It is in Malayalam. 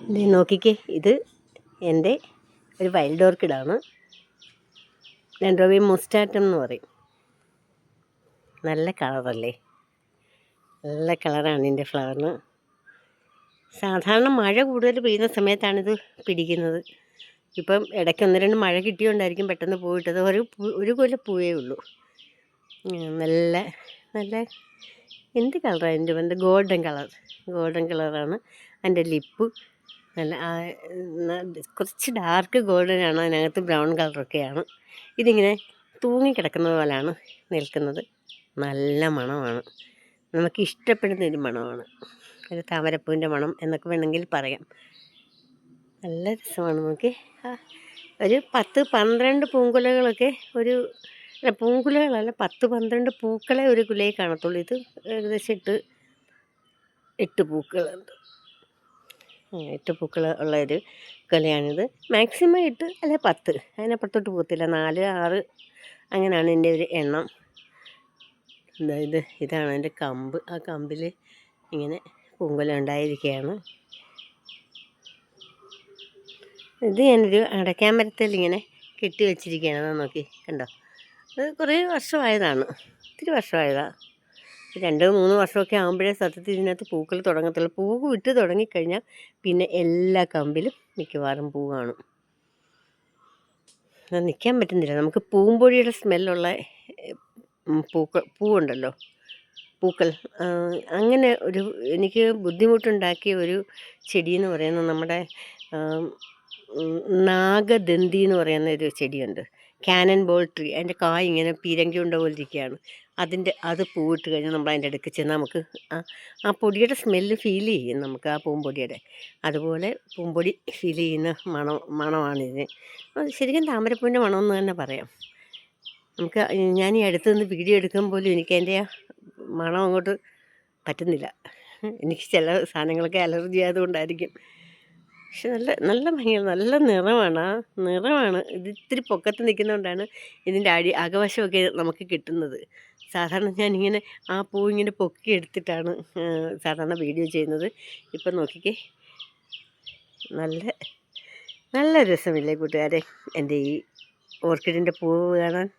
ഇത് നോക്കിക്കേ, ഇത് എൻ്റെ ഒരു വൈൽഡ് ഓർക്കിഡാണ്. ഡെൻഡ്രോബിയം മുസ്റ്റാറ്റം എന്ന് പറയും. നല്ല കളറല്ലേ, നല്ല കളറാണ് ഇതിൻ്റെ ഫ്ലവറിന്. സാധാരണ മഴ കൂടുതൽ പെയ്യുന്ന സമയത്താണിത് പിടിക്കുന്നത്. ഇപ്പം ഇടയ്ക്ക് 1-2 മഴ കിട്ടിയോണ്ടായിരിക്കും പെട്ടെന്ന് പോയിട്ടത്. ഒരു കൊല പൂവേ ഉള്ളൂ. നല്ല നല്ല എന്ത് കളറാണ് എൻ്റെ വന്ന് ഗോൾഡൻ കളറാണ് അതിൻ്റെ ലിപ്പ്. നല്ല കുറച്ച് ഡാർക്ക് ഗോൾഡനാണ്, അതിനകത്ത് ബ്രൗൺ കളറൊക്കെയാണ്. ഇതിങ്ങനെ തൂങ്ങിക്കിടക്കുന്നത് പോലെയാണ് നിൽക്കുന്നത്. നല്ല മണമാണ്, നമുക്ക് ഇഷ്ടപ്പെടുന്നൊരു മണമാണ്. ഒരു താമരപ്പൂവിൻ്റെ മണം എന്നൊക്കെ വേണമെങ്കിൽ പറയാം. നല്ല രസമാണ്. നമുക്ക് ഒരു 10-12 പൂങ്കുലകളൊക്കെ പൂങ്കുലകളല്ല, 10-12 പൂക്കളെ ഒരു കുലയിൽ കാണത്തുള്ളൂ. ഇത് ഏകദേശം 8 പൂക്കളുണ്ട്. 8 പൂക്കൾ ഉള്ള ഒരു കുലയാണിത്. മാക്സിമം 8 അല്ലെ 10, അതിനപ്പുറത്തോട്ട് പോകത്തില്ല. 4, 6 അങ്ങനെയാണ് എൻ്റെ ഒരു എണ്ണം. ഇതാണ് എൻ്റെ കമ്പ്. ആ കമ്പിൽ ഇങ്ങനെ പൂങ്കുല ഉണ്ടായിരിക്കുകയാണ്. ഇത് ഞാനൊരു അടയ്ക്കാമരത്തിൽ ഇങ്ങനെ കെട്ടി വെച്ചിരിക്കുകയാണ്. നോക്കി കണ്ടോ, അത് കുറേ വർഷമായതാണ്, ഒത്തിരി വർഷമായതാണ്. 2-3 വർഷമൊക്കെ ആകുമ്പോഴേ സത്യത്തിൽ ഇതിനകത്ത് പൂക്കൾ തുടങ്ങത്തുള്ളൂ. പൂവ് വിട്ട് തുടങ്ങിക്കഴിഞ്ഞാൽ പിന്നെ എല്ലാ കമ്പിലും മിക്കവാറും പൂ കാണും. അത് നിൽക്കാൻ പറ്റുന്നില്ല. നമുക്ക് പൂമ്പൊടിയുടെ സ്മെല്ലുള്ള പൂവുണ്ടല്ലോ, പൂക്കൾ. അങ്ങനെ എനിക്ക് ബുദ്ധിമുട്ടുണ്ടാക്കിയ ഒരു ചെടിയെന്ന് പറയുന്നത് നമ്മുടെ നാഗദന്തി എന്ന് പറയുന്ന ഒരു ചെടിയുണ്ട്, കാനൻ ബോൾ ട്രീ. അതിൻ്റെ കായ് ഇങ്ങനെ പീരങ്കി ഉണ്ട പോലെ ഇരിക്കുകയാണ്. അത് പൂവിട്ട് കഴിഞ്ഞാൽ നമ്മൾ അതിൻ്റെ അടുക്ക് ചെന്ന് നമുക്ക് ആ പൊടിയുടെ സ്മെല്ല് ഫീൽ ചെയ്യും നമുക്ക്, ആ പൂമ്പൊടിയുടെ. അതുപോലെ പൂമ്പൊടി ഫീൽ ചെയ്യുന്ന മണമാണിതിന്. ശരിക്കും താമരപ്പൂവിൻ്റെ മണമെന്ന് തന്നെ പറയാം. നമുക്ക് ഞാൻ ഈ അടുത്ത് നിന്ന് വീഡിയോ എടുക്കുമ്പോൾ പോലും എനിക്ക് അതിൻ്റെ മണം അങ്ങോട്ട് പറ്റുന്നില്ല. എനിക്ക് ചില സാധനങ്ങളൊക്കെ അലർജി ആയതുകൊണ്ടായിരിക്കും. പക്ഷെ നല്ല ഭംഗിയാണ്, നല്ല നിറമാണ്. ഇത് ഇത്തിരി പൊക്കത്ത് നിൽക്കുന്നതുകൊണ്ടാണ് ഇതിൻ്റെ അകവശമൊക്കെ നമുക്ക് കിട്ടുന്നത്. സാധാരണ ഞാനിങ്ങനെ ആ പൂ ഇങ്ങനെ പൊക്കി എടുത്തിട്ടാണ് സാധാരണ വീഡിയോ ചെയ്യുന്നത്. ഇപ്പം നോക്കിക്കേ, നല്ല രസമില്ലേ കൂട്ടുകാരെ എൻ്റെ ഈ ഓർക്കിഡിൻ്റെ പൂവ് കാണാൻ?